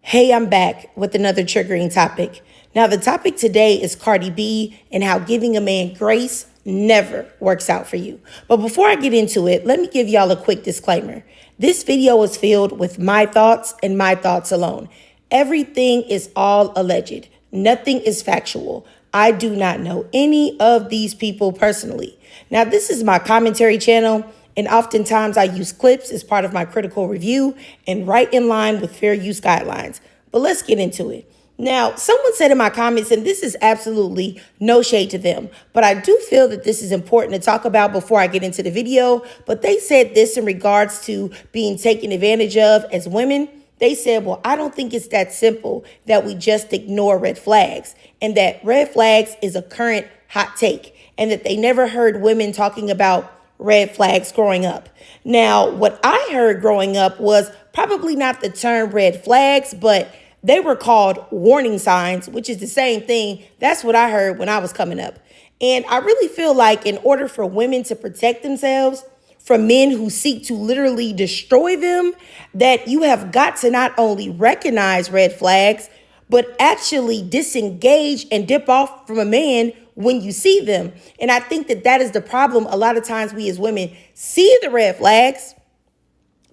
Hey, I'm back with another triggering topic. Now, the topic today is Cardi B and how giving a man grace never works out for you. But before I get into it, let me give y'all a quick disclaimer. This video is filled with my thoughts and my thoughts alone. Everything is all alleged. Nothing is factual. I do not know any of these people personally. Now, this is my commentary channel, and oftentimes I use clips as part of my critical review and right in line with fair use guidelines. But let's get into it. Now, someone said in my comments, and this is absolutely no shade to them, but I do feel that this is important to talk about before I get into the video. But they said this in regards to being taken advantage of as women. They said, well, I don't think it's that simple that we just ignore red flags, and that red flags is a current hot take, and that they never heard women talking about red flags growing up. Now, what I heard growing up was probably not the term red flags, but they were called warning signs, which is the same thing. That's what I heard when I was coming up. And I really feel like in order for women to protect themselves from men who seek to literally destroy them, that you have got to not only recognize red flags, but actually disengage and dip off from a man when you see them. And I think that that is the problem. A lot of times we as women see the red flags,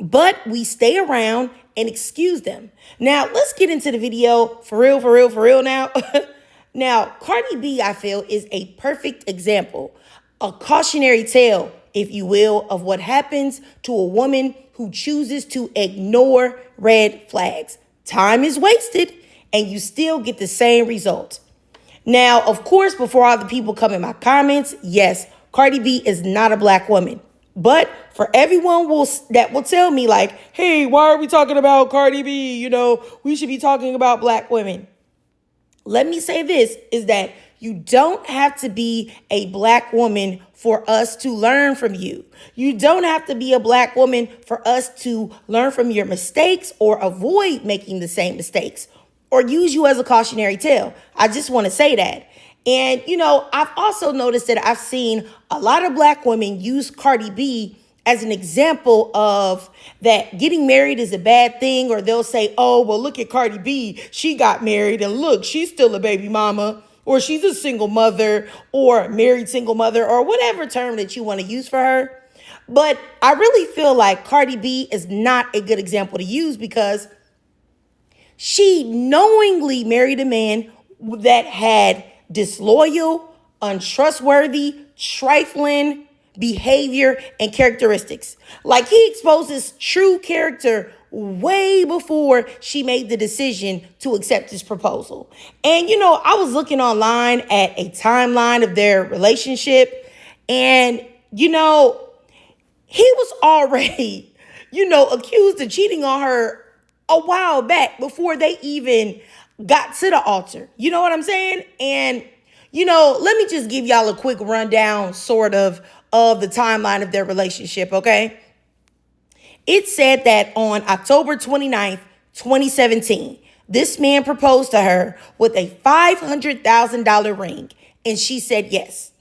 but we stay around and excuse them. Now, let's get into the video for real now. Now, Cardi B, I feel, is a perfect example, a cautionary tale, if you will, of what happens to a woman who chooses to ignore red flags. Time is wasted and you still get the same result. Now, of course, before all the people come in my comments, yes, Cardi B is not a black woman. But for everyone that will tell me like, hey, why are we talking about Cardi B? You know, we should be talking about black women. Let me say this, is that you don't have to be a black woman for us to learn from you. You don't have to be a black woman for us to learn from your mistakes or avoid making the same mistakes or use you as a cautionary tale. I just want to say that. And, you know, I've also noticed that I've seen a lot of black women use Cardi B as an example of that getting married is a bad thing, or they'll say, oh, well, look at Cardi B. She got married and look, she's still a baby mama, or she's a single mother or married single mother, or whatever term that you want to use for her. But I really feel like Cardi B is not a good example to use because she knowingly married a man that had disloyal, untrustworthy, trifling behavior and characteristics. Like, he exposes true character way before she made the decision to accept his proposal. And, you know, I was looking online at a timeline of their relationship, and, you know, he was already, you know, accused of cheating on her a while back before they even got to the altar. You know what I'm saying? And, you know, let me just give y'all a quick rundown sort of the timeline of their relationship, okay? It said that on October 29th, 2017, this man proposed to her with a $500,000 ring, and she said yes.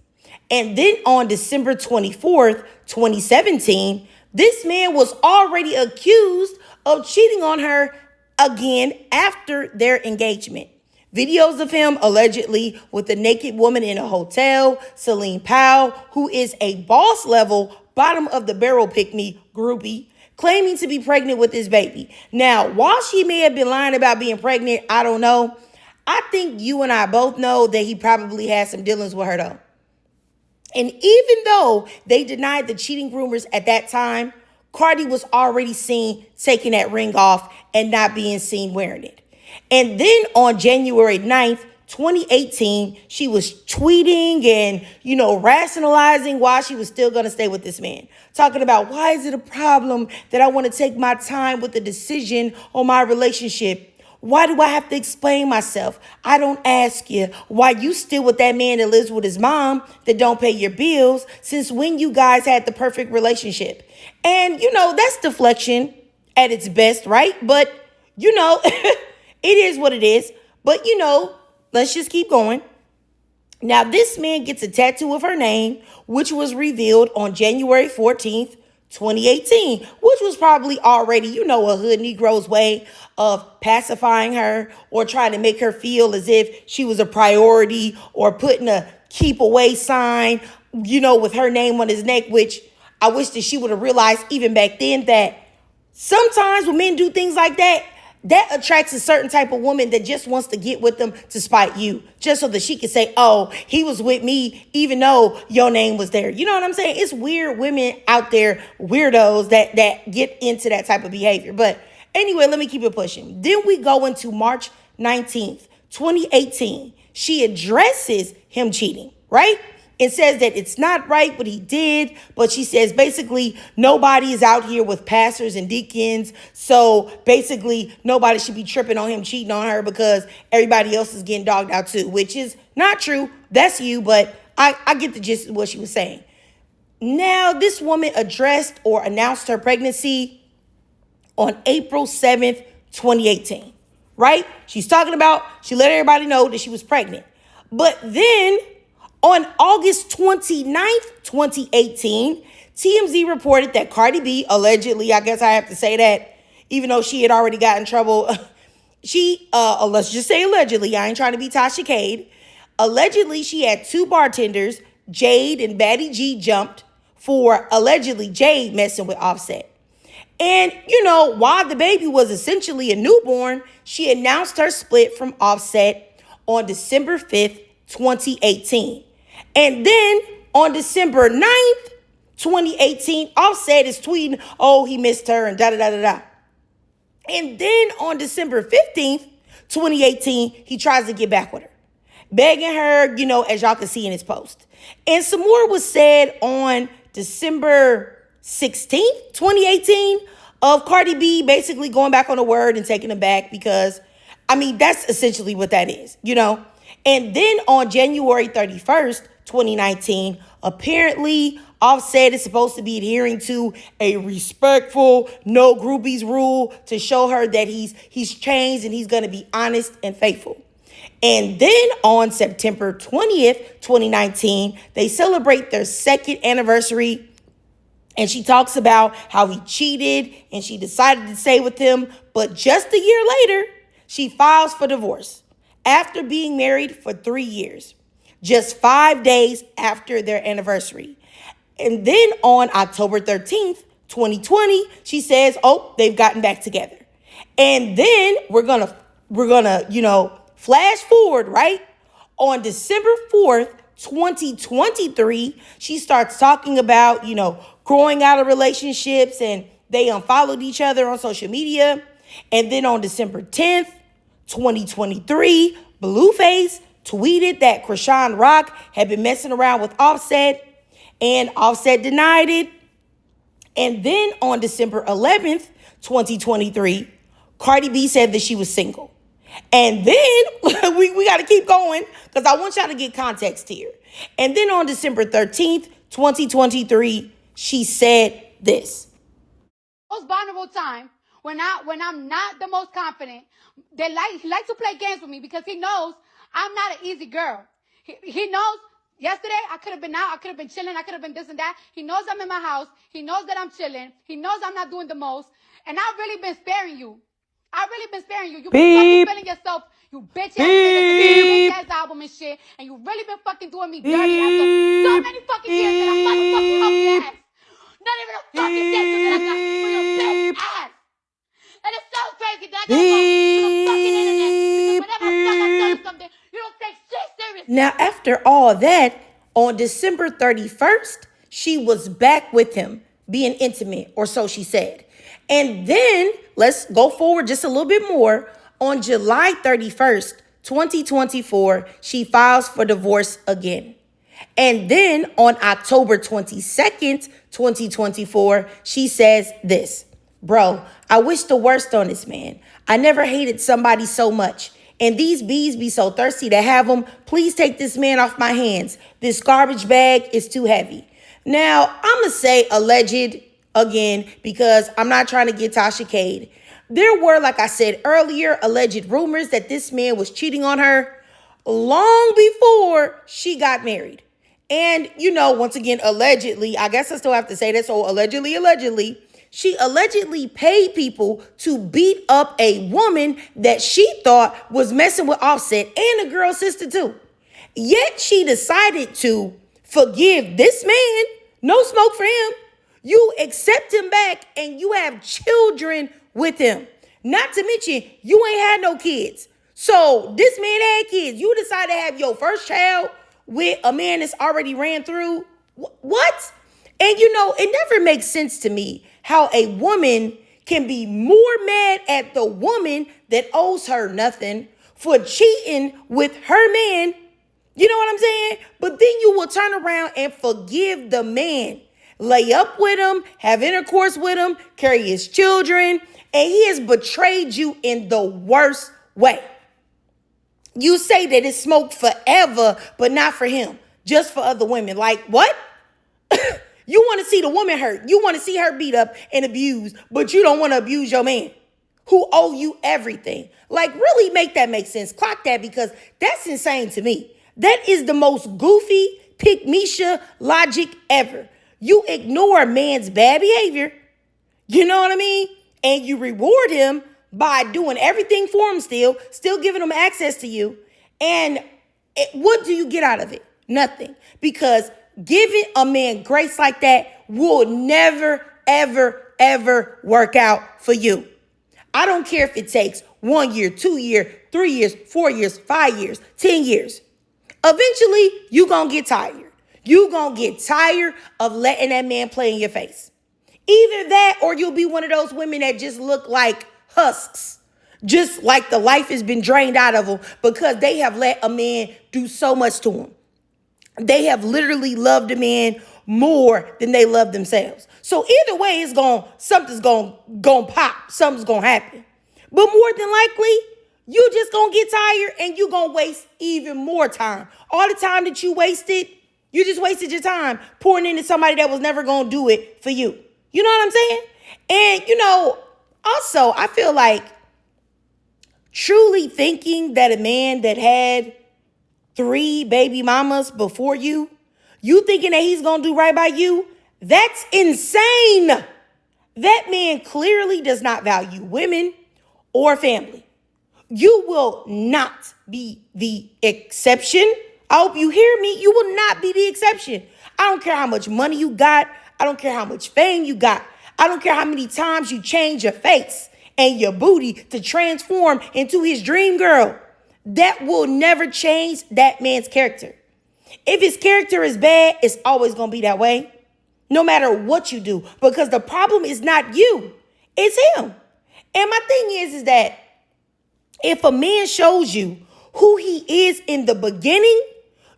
And then on December 24th, 2017, this man was already accused of cheating on her again after their engagement. Videos of him allegedly with a naked woman in a hotel, Celine Powell, who is a boss level, bottom of the barrel pick-me groupie, claiming to be pregnant with his baby. Now, while she may have been lying about being pregnant, I don't know. I think you and I both know that he probably had some dealings with her though. And even though they denied the cheating rumors at that time, Cardi was already seen taking that ring off and not being seen wearing it. And then on January 9th, 2018, she was tweeting and, you know, rationalizing why she was still going to stay with this man. Talking about, why is it a problem that I want to take my time with the decision on my relationship? Why do I have to explain myself? I don't ask you why you still with that man that lives with his mom that don't pay your bills since when you guys had the perfect relationship. And, you know, that's deflection at its best, right? But, you know, it is what it is. But, you know, let's just keep going. Now, this man gets a tattoo of her name, which was revealed on January 14th, 2018, which was probably already, a hood Negro's way of pacifying her or trying to make her feel as if she was a priority or putting a keep away sign, with her name on his neck, which I wish that she would have realized even back then that sometimes when men do things like that, that attracts a certain type of woman that just wants to get with them to spite you, just so that she can say, oh, he was with me, even though your name was there. You know what I'm saying? It's weird women out there, weirdos that get into that type of behavior. But anyway, let me keep it pushing. Then we go into March 19th, 2018. She addresses him cheating, right? It says that it's not right what he did, but she says basically nobody is out here with pastors and deacons. So basically nobody should be tripping on him cheating on her because everybody else is getting dogged out too, which is not true. That's you, but I get the gist of what she was saying. Now, this woman addressed or announced her pregnancy on April 7th, 2018, right? She let everybody know that she was pregnant. But then on August 29th, 2018, TMZ reported that Cardi B, allegedly, I guess I have to say that, even though she had already got in trouble, let's just say allegedly, I ain't trying to be Tasha Cade. Allegedly, she had two bartenders, Jade and Batty G, jumped for allegedly Jade messing with Offset. And, while the baby was essentially a newborn, she announced her split from Offset on December 5th, 2018. And then on December 9th, 2018, Offset is tweeting, oh, he missed her and da-da-da-da-da. And then on December 15th, 2018, he tries to get back with her, begging her, as y'all can see in his post. And some more was said on December 16th, 2018, of Cardi B basically going back on the word and taking him back because, that's essentially what that is, And then on January 31st, 2019, apparently Offset is supposed to be adhering to a respectful, no groupies rule to show her that he's changed and he's going to be honest and faithful. And then on September 20th, 2019, they celebrate their second anniversary. And she talks about how he cheated and she decided to stay with him. But just a year later, she files for divorce after being married for 3 years, just 5 days after their anniversary. And then on October 13th, 2020, she says, oh, they've gotten back together. And then we're gonna, flash forward, right? On December 4th, 2023, she starts talking about, growing out of relationships, and they unfollowed each other on social media. And then on December 10th, 2023, Blueface tweeted that Krishan Rock had been messing around with Offset, and Offset denied it. And then on December 11th, 2023, Cardi B said that she was single. And then we got to keep going because I want y'all to get context here. And then on December 13th, 2023, she said this. Most vulnerable time when I'm not the most confident, he likes to play games with me because he knows I'm not an easy girl. He knows yesterday I could have been out, I could have been chilling, I could have been this and that. He knows I'm in my house. He knows that I'm chilling. He knows I'm not doing the most. And I've really been sparing you. You've been fucking feeling yourself, you bitch ass niggas, bitch ass album and shit. And you really been fucking doing me dirty after so many fucking years that I'm motherfucking up your ass. Not even a fucking dentist that I got for your bitch ass. And it's so crazy that I got on the fucking internet because whenever I fuck up something, you don't take shit seriously. Now, after all that, on December 31st, she was back with him, being intimate, or so she said. And then, let's go forward just a little bit more. On July 31st, 2024, she files for divorce again. And then on October 22nd, 2024, she says this. Bro, I wish the worst on this man. I never hated somebody so much. And these bees be so thirsty to have them. Please take this man off my hands. This garbage bag is too heavy. Now, I'm going to say alleged again because I'm not trying to get Tasha Cade. There were, like I said earlier, alleged rumors that this man was cheating on her long before she got married. And, once again, allegedly, I guess I still have to say that. So allegedly, she allegedly paid people to beat up a woman that she thought was messing with Offset and a girl's sister too. Yet she decided to forgive this man. No smoke for him. You accept him back and you have children with him. Not to mention, you ain't had no kids. So this man had kids. You decide to have your first child with a man that's already ran through. What? And it never makes sense to me how a woman can be more mad at the woman that owes her nothing for cheating with her man. You know what I'm saying? But then you will turn around and forgive the man, lay up with him, have intercourse with him, carry his children, and he has betrayed you in the worst way. You say that it's smoke forever, but not for him, just for other women. Like, what? You want to see the woman hurt. You want to see her beat up and abused, but you don't want to abuse your man who owe you everything. Like, really make that make sense. Clock that, because that's insane to me. That is the most goofy, pick-me-sha logic ever. You ignore a man's bad behavior, you know what I mean? And you reward him by doing everything for him still giving him access to you. And what do you get out of it? Nothing. Because giving a man grace like that will never, ever, ever work out for you. I don't care if it takes 1 year, 2 years, 3 years, 4 years, 5 years, 10 years. Eventually, you gonna get tired. You gonna get tired of letting that man play in your face. Either that or you'll be one of those women that just look like husks. Just like the life has been drained out of them because they have let a man do so much to them. They have literally loved a man more than they love themselves. So either way, something's gonna pop. Something's gonna happen. But more than likely, you just gonna get tired and you gonna waste even more time. All the time that you wasted, you just wasted your time pouring into somebody that was never gonna do it for you. You know what I'm saying? And also I feel like truly thinking that a man that had 3 baby mamas before you thinking that he's gonna do right by you, that's insane. That man clearly does not value women or family. You will not be the exception. I hope you hear me. You will not be the exception. I don't care how much money you got. I don't care how much fame you got. I don't care how many times you change your face and your booty to transform into his dream girl. That will never change that man's character. If his character is bad, it's always going to be that way, no matter what you do, because the problem is not you, it's him. And my thing is that if a man shows you who he is in the beginning,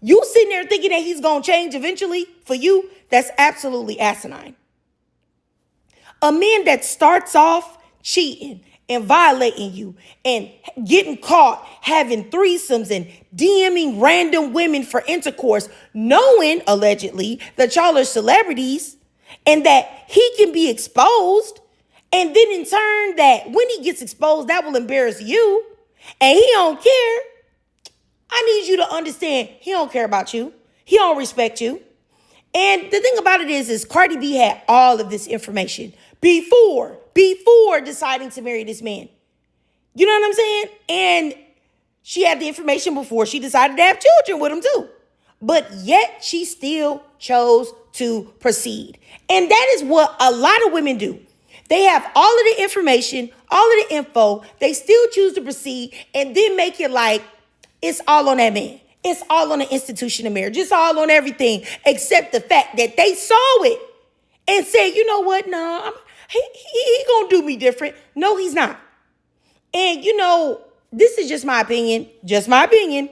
you sitting there thinking that he's going to change eventually for you, that's absolutely asinine. A man that starts off cheating and violating you and getting caught having threesomes and DMing random women for intercourse, knowing allegedly that y'all are celebrities and that he can be exposed, and then in turn that when he gets exposed, that will embarrass you and he don't care. I need you to understand he don't care about you. He don't respect you. And the thing about it is Cardi B had all of this information before deciding to marry this man. You know what I'm saying? And she had the information before she decided to have children with him too. But yet she still chose to proceed. And that is what a lot of women do. They have all of the information, all of the info. They still choose to proceed and then make it like it's all on that man. It's all on the institution of marriage. It's all on everything except the fact that they saw it and said, you know what? No, he gonna do me different. No, he's not. And this is just my opinion. Just my opinion.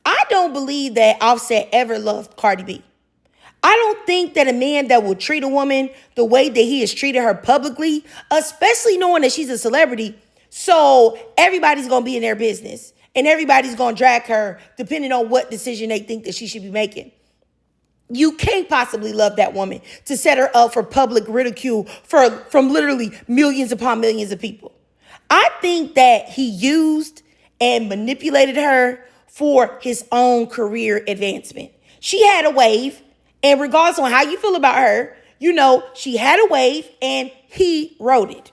I don't believe that Offset ever loved Cardi B. I don't think that a man that will treat a woman the way that he has treated her publicly, especially knowing that she's a celebrity, so everybody's going to be in their business and everybody's going to drag her depending on what decision they think that she should be making. You can't possibly love that woman to set her up for public ridicule from literally millions upon millions of people. I think that he used and manipulated her for his own career advancement. She had a wave, and regardless on how you feel about her, she had a wave and he wrote it.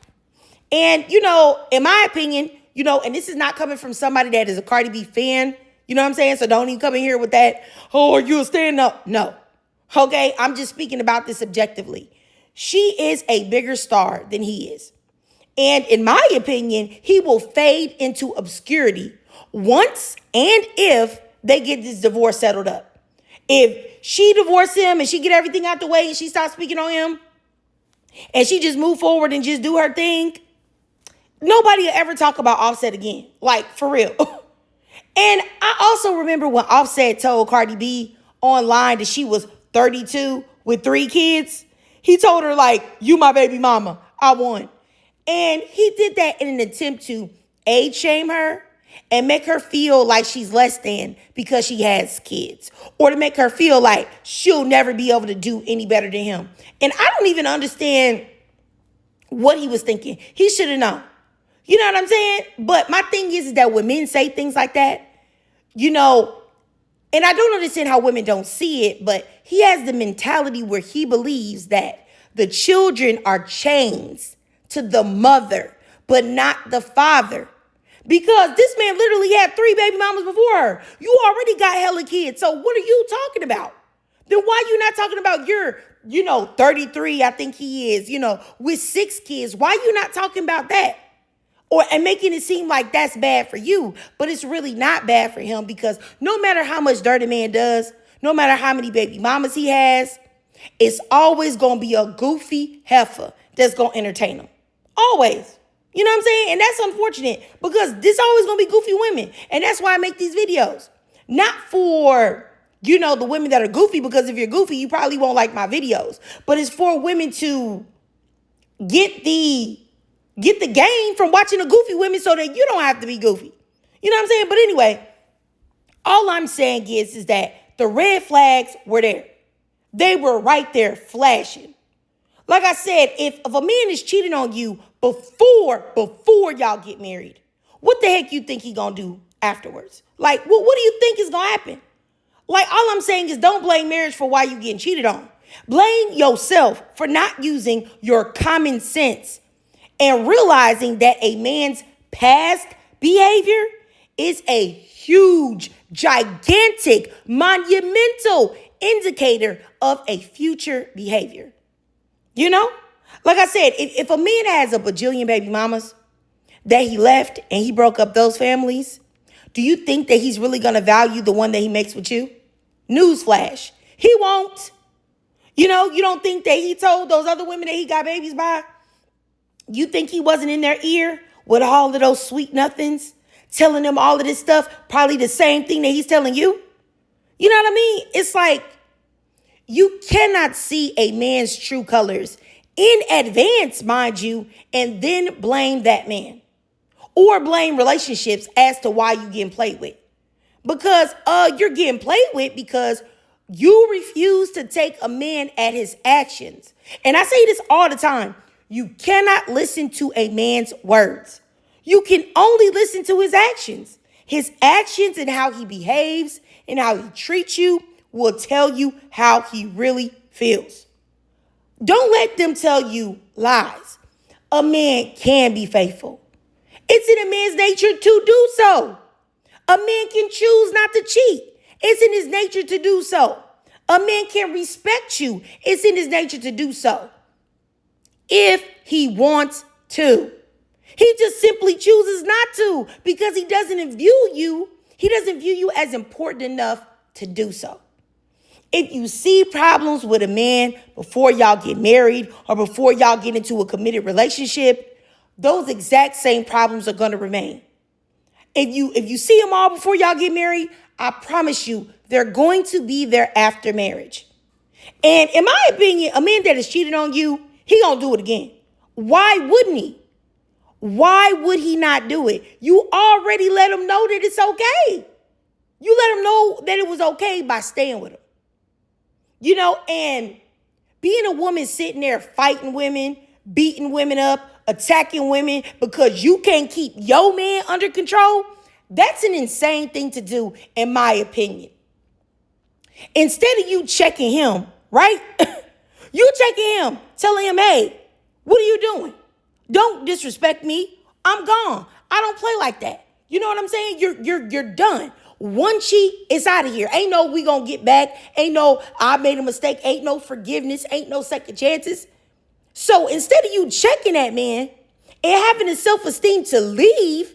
And, in my opinion, and this is not coming from somebody that is a Cardi B fan, you know what I'm saying? So don't even come in here with that, oh, are you a stand-up? No. Okay, I'm just speaking about this objectively. She is a bigger star than he is. And in my opinion, he will fade into obscurity once and if they get this divorce settled up. If she divorce him and she get everything out the way and she stops speaking on him and she just move forward and just do her thing, nobody will ever talk about Offset again. Like, for real. And I also remember when Offset told Cardi B online that she was 32 with 3 kids. He told her, like, you my baby mama. I won. And he did that in an attempt to age shame her and make her feel like she's less than because she has kids, or to make her feel like she'll never be able to do any better than him. And I don't even understand what he was thinking. He should have known. You know what I'm saying? But my thing is that when men say things like that, and I don't understand how women don't see it, but he has the mentality where he believes that the children are chains to the mother, but not the father. Because this man literally had 3 baby mamas before her. You already got hella kids. So what are you talking about? Then why you not talking about your, 33, I think he is, with 6 kids? Why you not talking about that? And making it seem like that's bad for you. But it's really not bad for him, because no matter how much dirty man does, no matter how many baby mamas he has, it's always going to be a goofy heifer that's going to entertain him. Always. You know what I'm saying? And that's unfortunate, because there's always going to be goofy women. And that's why I make these videos. Not for, the women that are goofy, because if you're goofy, you probably won't like my videos. But it's for women to get the game from watching the goofy women so that you don't have to be goofy. You know what I'm saying? But anyway, all I'm saying is that the red flags were there. They were right there flashing. Like I said, if a man is cheating on you before y'all get married, what the heck you think he gonna do afterwards? Like, what do you think is gonna happen? Like, all I'm saying is don't blame marriage for why you getting cheated on. Blame yourself for not using your common sense and realizing that a man's past behavior is a huge, gigantic, monumental indicator of a future behavior. Like I said, if a man has a bajillion baby mamas that he left and he broke up those families, do you think that he's really going to value the one that he makes with you? Newsflash, he won't. You don't think that he told those other women that he got babies by? You think he wasn't in their ear with all of those sweet nothings, telling them all of this stuff, probably the same thing that he's telling you? You know what I mean? It's like, you cannot see a man's true colors in advance, mind you, and then blame that man or blame relationships as to why you getting played with. Because you're getting played with because you refuse to take a man at his actions. And I say this all the time. You cannot listen to a man's words. You can only listen to his actions. His actions and how he behaves and how he treats you will tell you how he really feels. Don't let them tell you lies. A man can be faithful. It's in a man's nature to do so. A man can choose not to cheat. It's in his nature to do so. A man can respect you. It's in his nature to do so. If he wants to. He just simply chooses not to because he doesn't view you as important enough to do so. If you see problems with a man before y'all get married or before y'all get into a committed relationship, those exact same problems are going to remain. If you see them all before y'all get married, I promise you they're going to be there after marriage. And in my opinion, a man that is cheating on you, he gonna do it again. Why wouldn't he? Why would he not do it? You already let him know that it's okay. You let him know that it was okay by staying with him. And being a woman sitting there fighting women, beating women up, attacking women because you can't keep your man under control, that's an insane thing to do, in my opinion. Instead of you checking him, right? You checking him, telling him, hey, what are you doing? Don't disrespect me. I'm gone. I don't play like that. You know what I'm saying? You're done. One cheat, it's out of here. Ain't no we gonna get back. Ain't no I made a mistake. Ain't no forgiveness. Ain't no second chances. So instead of you checking that man and having the self-esteem to leave,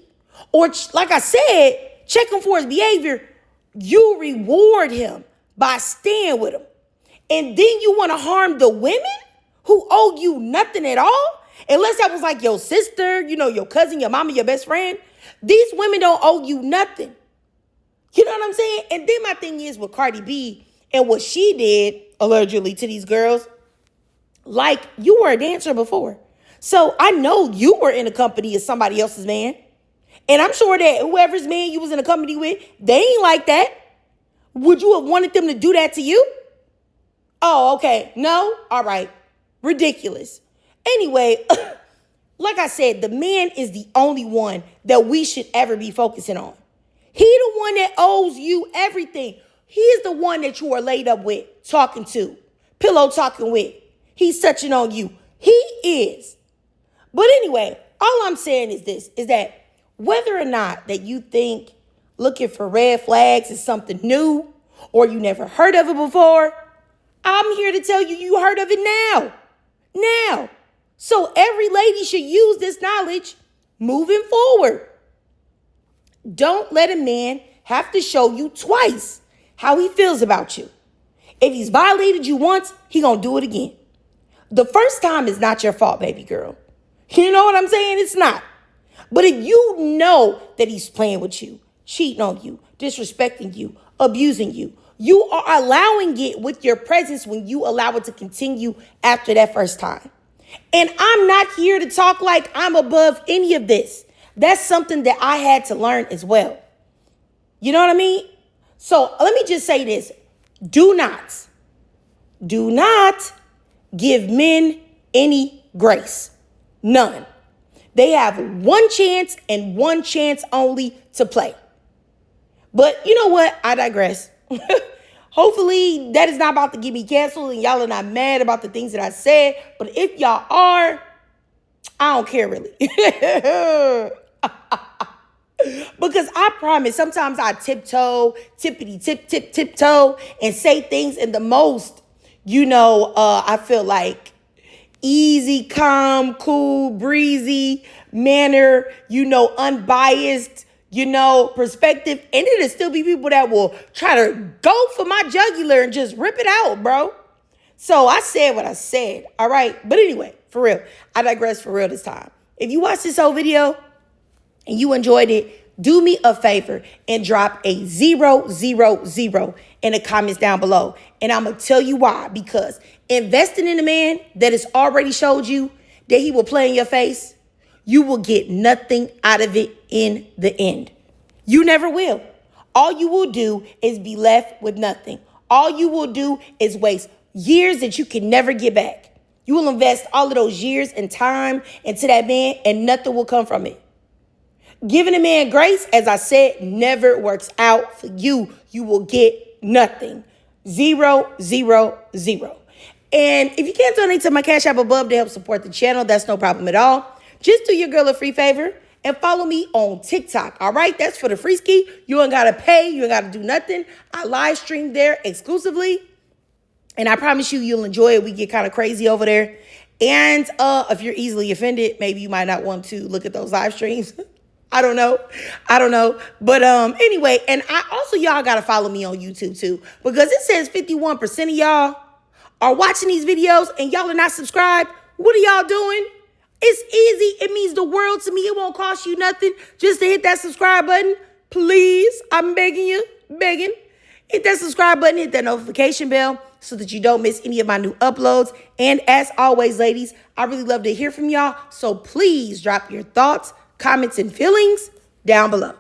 or like I said, check him for his behavior, you reward him by staying with him. And then you want to harm the women who owe you nothing at all? Unless that was like your sister, your cousin, your mama, your best friend. These women don't owe you nothing. You know what I'm saying? And then my thing is with Cardi B and what she did allegedly to these girls, like you were a dancer before. So I know you were in a company of somebody else's man. And I'm sure that whoever's man you was in a company with, they ain't like that. Would you have wanted them to do that to you? Oh, okay. No? All right. Ridiculous. Anyway, like I said, the man is the only one that we should ever be focusing on. He the one that owes you everything. He's the one that you are laid up with, talking to, pillow talking with. He's touching on you. He is. But anyway, all I'm saying is this, is that whether or not that you think looking for red flags is something new or you never heard of it before, I'm here to tell you you heard of it now. Now. So every lady should use this knowledge moving forward. Don't let a man have to show you twice how he feels about you. If he's violated you once, he gonna do it again. The first time is not your fault, baby girl. You know what I'm saying? It's not. But if you know that he's playing with you, cheating on you, disrespecting you, abusing you, you are allowing it with your presence when you allow it to continue after that first time. And I'm not here to talk like I'm above any of this. That's something that I had to learn as well. You know what I mean? So let me just say this. Do not give men any grace. None. They have one chance and one chance only to play. But you know what? I digress. Hopefully that is not about to get me canceled and y'all are not mad about the things that I said. But if y'all are, I don't care really. Because I promise sometimes I tiptoe and say things in the most, I feel like easy, calm, cool, breezy manner, unbiased, perspective. And it'll still be people that will try to go for my jugular and just rip it out, bro. So I said what I said. All right. But anyway, for real, I digress for real this time. If you watched this whole video and you enjoyed it, do me a favor and drop a 000 in the comments down below. And I'm going to tell you why. Because investing in a man that has already showed you that he will play in your face, you will get nothing out of it in the end. You never will. All you will do is be left with nothing. All you will do is waste years that you can never get back. You will invest all of those years and time into that man and nothing will come from it. Giving a man grace, as I said, never works out for you. You will get nothing. 000. And if you can't donate to my Cash App above to help support the channel, that's no problem at all. Just do your girl a free favor and follow me on TikTok. All right, that's for the free ski. You ain't got to pay. You ain't got to do nothing. I live stream there exclusively. And I promise you, you'll enjoy it. We get kind of crazy over there. And if you're easily offended, maybe you might not want to look at those live streams. I don't know. But anyway, and y'all got to follow me on YouTube too, because it says 51% of y'all are watching these videos and y'all are not subscribed. What are y'all doing? It's easy. It means the world to me. It won't cost you nothing just to hit that subscribe button. Please, I'm begging you, hit that subscribe button, hit that notification bell so that you don't miss any of my new uploads. And as always, ladies, I really love to hear from y'all. So please drop your thoughts, comments, and feelings down below.